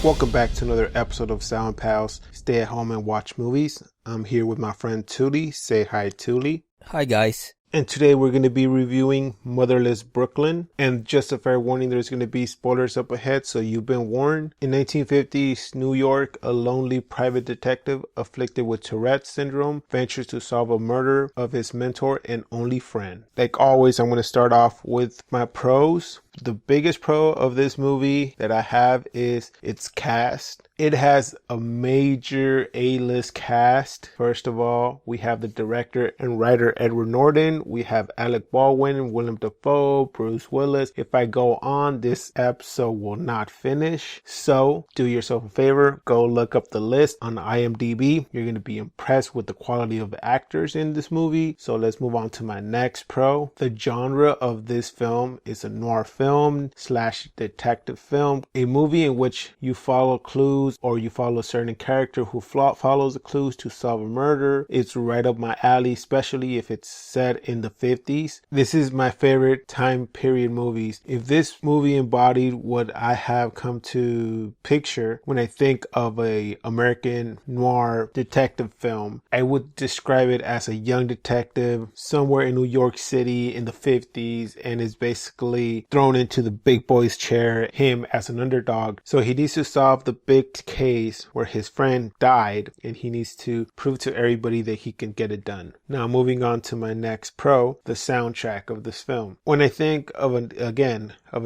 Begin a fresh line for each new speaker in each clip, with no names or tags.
Welcome back to another episode of Sound Pals Stay at Home and Watch Movies. I'm here with my friend Touly. Say hi, Touly.
Hi guys.
And today we're going to be reviewing Motherless Brooklyn. And just a fair warning, there's going to be spoilers up ahead, so you've been warned. In 1950s New York, a lonely private detective afflicted with Tourette's syndrome ventures to solve a murder of his mentor and only friend. Like always, I'm going to start off with my pros. The biggest pro of this movie that I have is its cast. It has a major A-list cast. First of all, we have the director and writer Edward Norton. We have Alec Baldwin, Willem Dafoe, Bruce Willis. If I go on, this episode will not finish. So do yourself a favor, go look up the list on IMDb. You're going to be impressed with the quality of the actors in this movie. So let's move on to my next pro. The genre of this film is a noir film / detective film, a movie in which you follow clues or you follow a certain character who follows the clues to solve a murder. It's right up my alley, especially if it's set in the 50s. This is my favorite time period movies. If this movie embodied what I have come to picture when I think of a American noir detective film, I would describe it as a young detective somewhere in New York City in the 50s and is basically thrown into the big boy's chair, him as an underdog. So he needs to solve the big case where his friend died and he needs to prove to everybody that he can get it done. Now moving on to my next pro, the soundtrack of this film. When I think of a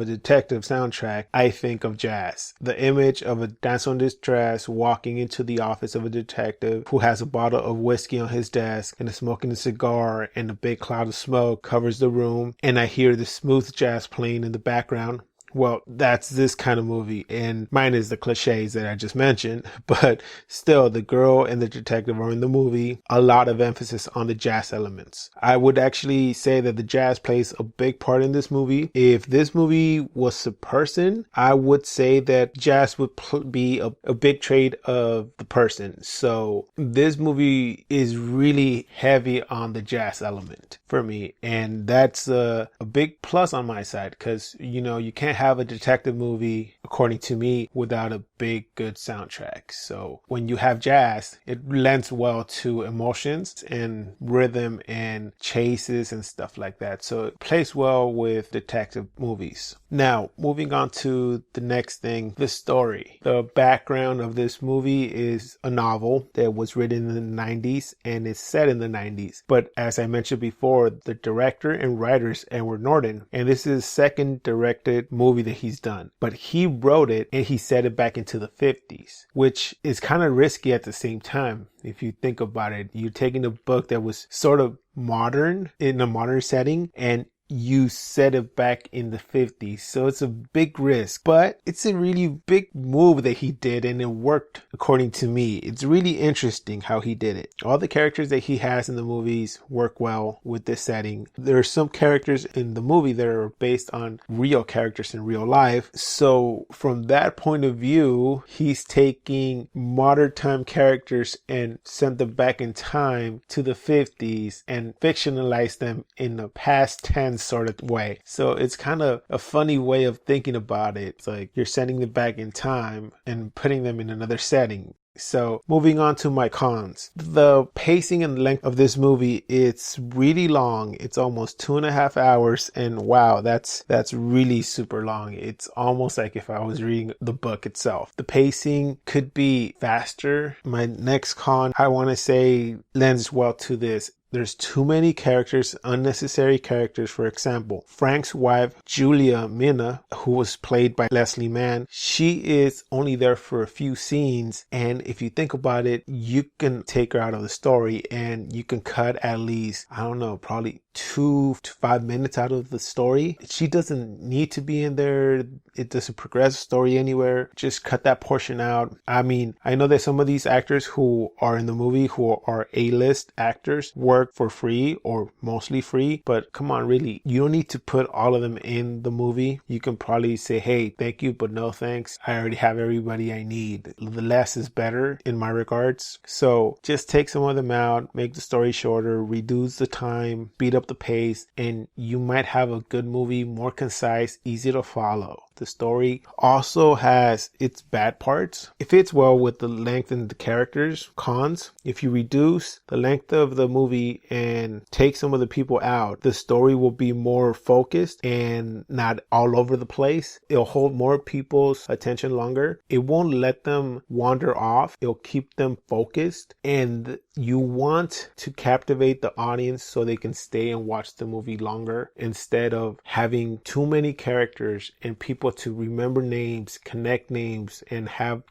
detective soundtrack, I think of jazz. The image of a damsel in distress walking into the office of a detective who has a bottle of whiskey on his desk and is smoking a cigar, and a big cloud of smoke covers the room, and I hear the smooth jazz playing in the background. Well, that's this kind of movie, and mine is the cliches that I just mentioned, but still, the girl and the detective are in the movie. A lot of emphasis on the jazz elements. I would actually say that the jazz plays a big part in this movie. If this movie was a person, I would say that jazz would be a big trait of the person. So this movie is really heavy on the jazz element for me, and that's a big plus on my side, because you can't have a detective movie, according to me, without a big good soundtrack. So when you have jazz, it lends well to emotions and rhythm and chases and stuff like that. So it plays well with detective movies. Now, moving on to the next thing, the story. The background of this movie is a novel that was written in the 90s and is set in the 90s. But as I mentioned before, the director and writer is Edward Norton, and this is his second directed movie that he's done. But he wrote it and he set it back into the 50s, which is kind of risky at the same time. If you think about it, you're taking a book that was sort of modern in a modern setting and you set it back in the 50s. So it's a big risk, but it's a really big move that he did, and it worked according to me. It's really interesting how he did it. All the characters that he has in the movies work well with this setting. There are some characters in the movie that are based on real characters in real life. So from that point of view, he's taking modern time characters and sent them back in time to the 50s and fictionalized them in the past tense sort of way. So it's kind of a funny way of thinking about it. It's like you're sending them back in time and putting them in another setting. So moving on to my cons. The pacing and length of this movie, it's really long. It's almost 2.5 hours, and wow, that's really super long. It's almost like if I was reading the book itself. The pacing could be faster. My next con, I want to say, lends well to this. There's too many characters, unnecessary characters. For example, Frank's wife, Julia Mina, who was played by Leslie Mann, she is only there for a few scenes. And if you think about it, you can take her out of the story and you can cut at least, I don't know, probably 2 to 5 minutes out of the story. She doesn't need to be in there. It doesn't progress the story anywhere. Just cut that portion out. I mean, I know that some of these actors who are in the movie, who are A-list actors, work for free or mostly free, but come on, really, you don't need to put all of them in the movie. You can probably say, hey, thank you, but no thanks. I already have everybody I need. The less is better in my regards. So just take some of them out, make the story shorter, reduce the time, speed up the pace, and you might have a good movie, more concise, easy to follow. the story also has its bad parts. It fits well with the length and the characters. Cons: if you reduce the length of the movie and take some of the people out, the story will be more focused and not all over the place. It'll hold more people's attention longer. It won't let them wander off. It'll keep them focused, and you want to captivate the audience so they can stay and watch the movie longer, instead of having too many characters and people to remember names, connect names, and have,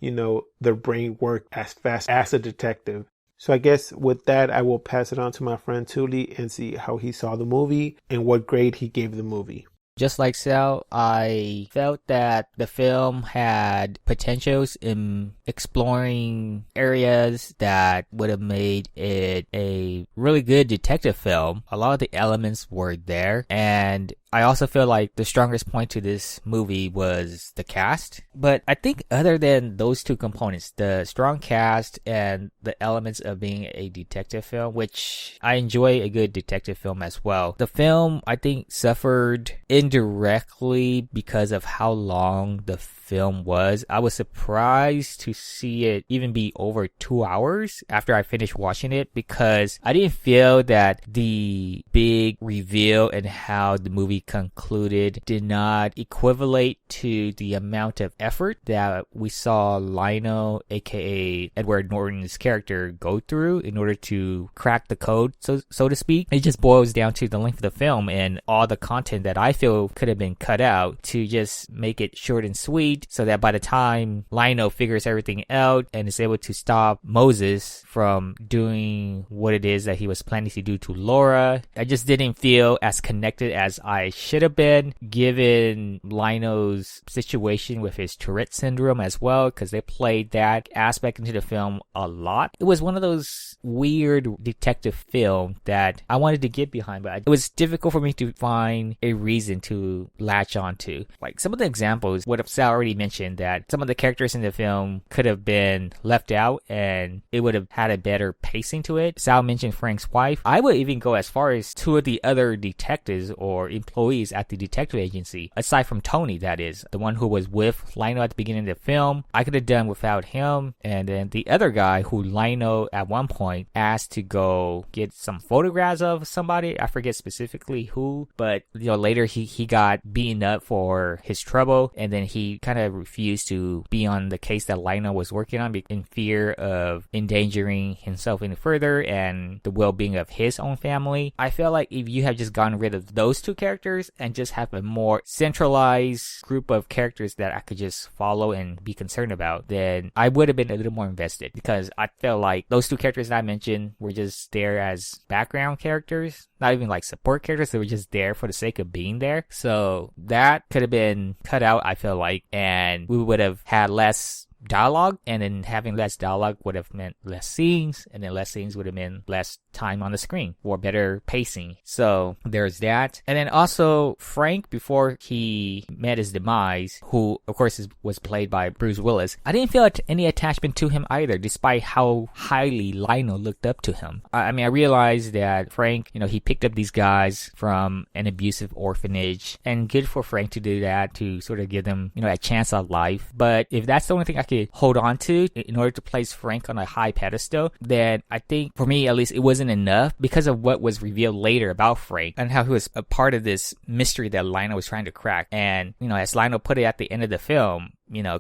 their brain work as fast as a detective. So I guess with that, I will pass it on to my friend Touly and see how he saw the movie and what grade he gave the movie.
Just like Sal, I felt that the film had potentials in exploring areas that would have made it a really good detective film. A lot of the elements were there, and I also feel like the strongest point to this movie was the cast. But I think other than those two components, the strong cast and the elements of being a detective film, which I enjoy a good detective film as well, the film, I think, suffered indirectly because of how long the film was. I was surprised to see it even be over 2 hours after I finished watching it, because I didn't feel that the big reveal and how the movie concluded did not equivalent to the amount of effort that we saw Lionel, aka Edward Norton's character, go through in order to crack the code, so to speak. It just boils down to the length of the film and all the content that I feel could have been cut out to just make it short and sweet, so that by the time Lionel figures everything out and is able to stop Moses from doing what it is that he was planning to do to Laura, I just didn't feel as connected as I should have been, given Lionel's situation with his Tourette syndrome as well, because they played that aspect into the film a lot. It was one of those weird detective films that I wanted to get behind, but it was difficult for me to find a reason to latch onto. Like some of the examples, what Sal already mentioned, that some of the characters in the film could have been left out and it would have had a better pacing to it. Sal mentioned Frank's wife. I would even go as far as two of the other detectives or employees at the detective agency, aside from Tony, that is, the one who was with Lionel at the beginning of the film. I could have done without him. And then the other guy who Lionel at one point asked to go get some photographs of somebody, I forget specifically who, but later he got beaten up for his trouble, and then he kind of refused to be on the case that Lionel was working on in fear of endangering himself any further and the well-being of his own family. I feel like if you have just gotten rid of those two characters and just have a more centralized group of characters that I could just follow and be concerned about, then I would have been a little more invested, because I felt like those two characters that I mentioned were just there as background characters, not even like support characters. They were just there for the sake of being there. So that could have been cut out, I feel like, and we would have had less dialogue, and then having less dialogue would have meant less scenes, and then less scenes would have meant less time on the screen for better pacing. So there's that. And then also Frank, before he met his demise, who of course was played by Bruce Willis, I didn't feel any attachment to him either, despite how highly Lionel looked up to him. I realized that Frank, he picked up these guys from an abusive orphanage, and good for Frank to do that, to sort of give them a chance at life. But if that's the only thing I could hold on to in order to place Frank on a high pedestal, then I think for me at least it wasn't enough, because of what was revealed later about Frank and how he was a part of this mystery that Lionel was trying to crack. And as Lionel put it at the end of the film,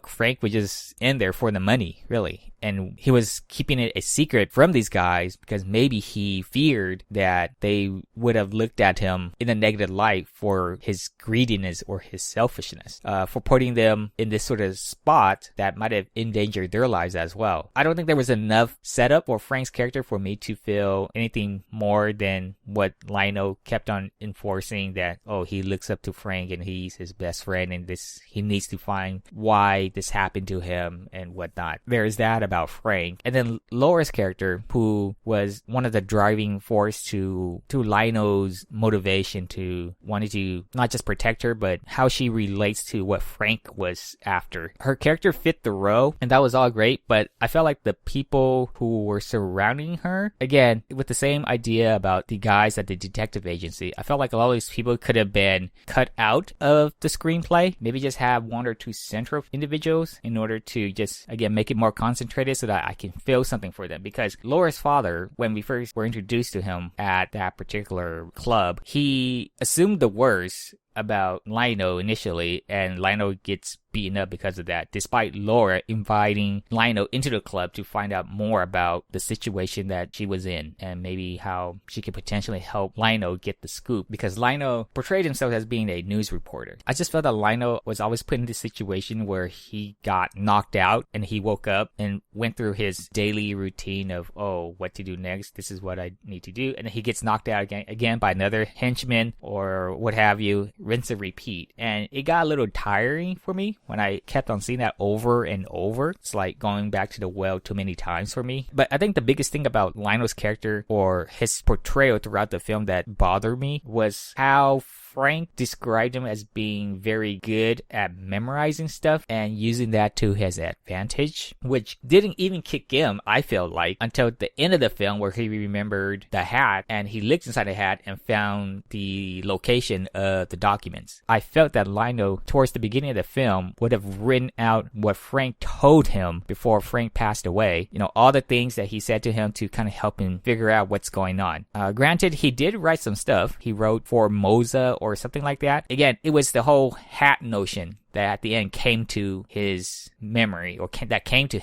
Frank was just in there for the money, really. And he was keeping it a secret from these guys because maybe he feared that they would have looked at him in a negative light for his greediness or his selfishness, for putting them in this sort of spot that might have endangered their lives as well. I don't think there was enough setup for Frank's character for me to feel anything more than what Lionel kept on enforcing, that, he looks up to Frank and he's his best friend, and he needs to find why this happened to him and whatnot. There's that about Frank. And then Laura's character, who was one of the driving force to Lionel's motivation to wanting to not just protect her, but how she relates to what Frank was after. Her character fit the role, and that was all great, but I felt like the people who were surrounding her, again, with the same idea about the guys at the detective agency, I felt like a lot of these people could have been cut out of the screenplay. Maybe just have one or two central individuals in order to just, again, make it more concentrated so that I can feel something for them. Because Laura's father, when we first were introduced to him at that particular club, he assumed the worst about Lionel initially, and Lionel gets beaten up because of that, despite Laura inviting Lionel into the club to find out more about the situation that she was in and maybe how she could potentially help Lionel get the scoop, because Lionel portrayed himself as being a news reporter. I just felt that Lionel was always put in this situation where he got knocked out and he woke up and went through his daily routine of, oh, what to do next, this is what I need to do, and then he gets knocked out again by another henchman or what have you, rinse and repeat. And it got a little tiring for me when I kept on seeing that over and over. It's like going back to the well too many times for me. But I think the biggest thing about Lionel's character or his portrayal throughout the film that bothered me was how Frank described him as being very good at memorizing stuff and using that to his advantage, which didn't even kick in, I felt like, until the end of the film where he remembered the hat and he looked inside the hat and found the location of the documents. I felt that Lionel, towards the beginning of the film, would have written out what Frank told him before Frank passed away. You know, all the things that he said to him to kind of help him figure out what's going on. Granted, he did write some stuff. He wrote for Moza or something like that. Again, it was the whole hat notion that at the end came to his memory, or that came to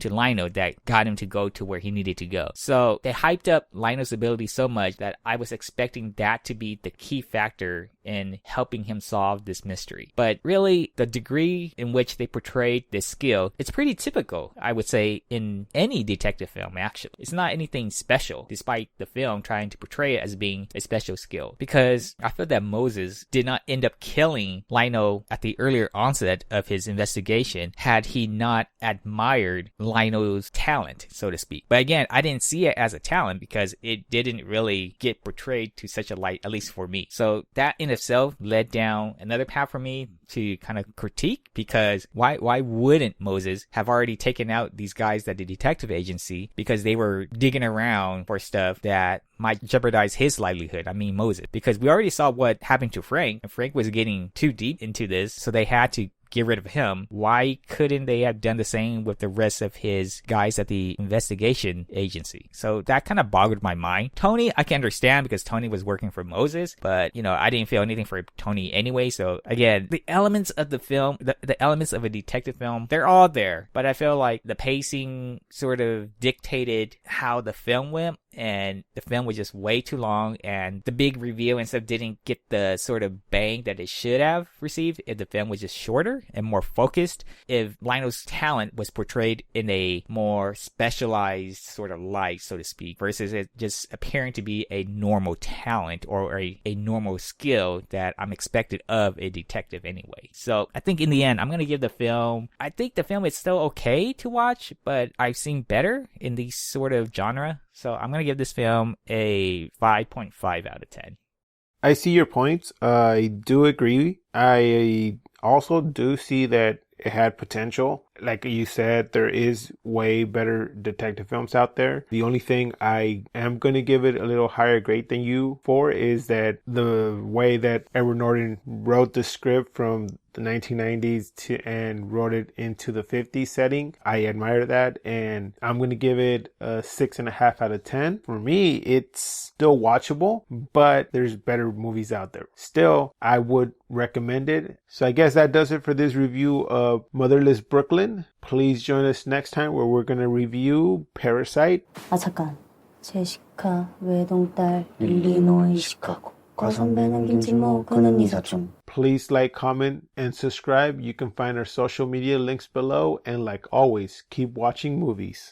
Lionel, that got him to go to where he needed to go. So they hyped up Lionel's ability so much that I was expecting that to be the key factor in helping him solve this mystery. But really, the degree in which they portrayed this skill, it's pretty typical, I would say, in any detective film, actually. It's not anything special, despite the film trying to portray it as being a special skill. Because I feel that Moses did not end up killing Lionel at the earlier onset of his investigation had he not admired Lionel's talent, so to speak. But again, I didn't see it as a talent because it didn't really get portrayed to such a light, at least for me. So that in itself led down another path for me to kind of critique, because why wouldn't Moses have already taken out these guys at the detective agency because they were digging around for stuff that might jeopardize his livelihood? I mean, Moses, because we already saw what happened to Frank, and Frank was getting too deep into this, so they had to get rid of him. Why couldn't they have done the same with the rest of his guys at the investigation agency? So that kind of boggled my mind. Tony, I can understand because Tony was working for Moses, but, you know, I didn't feel anything for Tony anyway. So again, the elements of the film, the elements of a detective film, they're all there, but I feel like the pacing sort of dictated how the film went, and the film was just way too long, and the big reveal and stuff didn't get the sort of bang that it should have received if the film was just shorter and more focused, if Lionel's talent was portrayed in a more specialized sort of light, so to speak, versus it just appearing to be a normal talent or a normal skill that I'm expected of a detective anyway. So I think in the end, I'm going to give the film, I think the film is still okay to watch, but I've seen better in these sort of genre. So I'm going to give this film a 5.5 out of 10.
I see your points. I do agree. I also do see that it had potential. Like you said, there is way better detective films out there. The only thing I am going to give it a little higher grade than you for is that the way that Edward Norton wrote the script from the 1990s and wrote it into the 50s setting. I admire that, and I'm going to give it a 6.5 out of 10. For me, it's still watchable, but there's better movies out there. Still, I would recommend it. So I guess that does it for this review of Motherless Brooklyn. Please join us next time where we're going to review Parasite.
아 잠깐, 제시카 외동딸 일리노이 시카고 과선배는 김진모 그는 이사촌.
Please like, comment, and subscribe. You can find our social media links below, and like always, keep watching movies.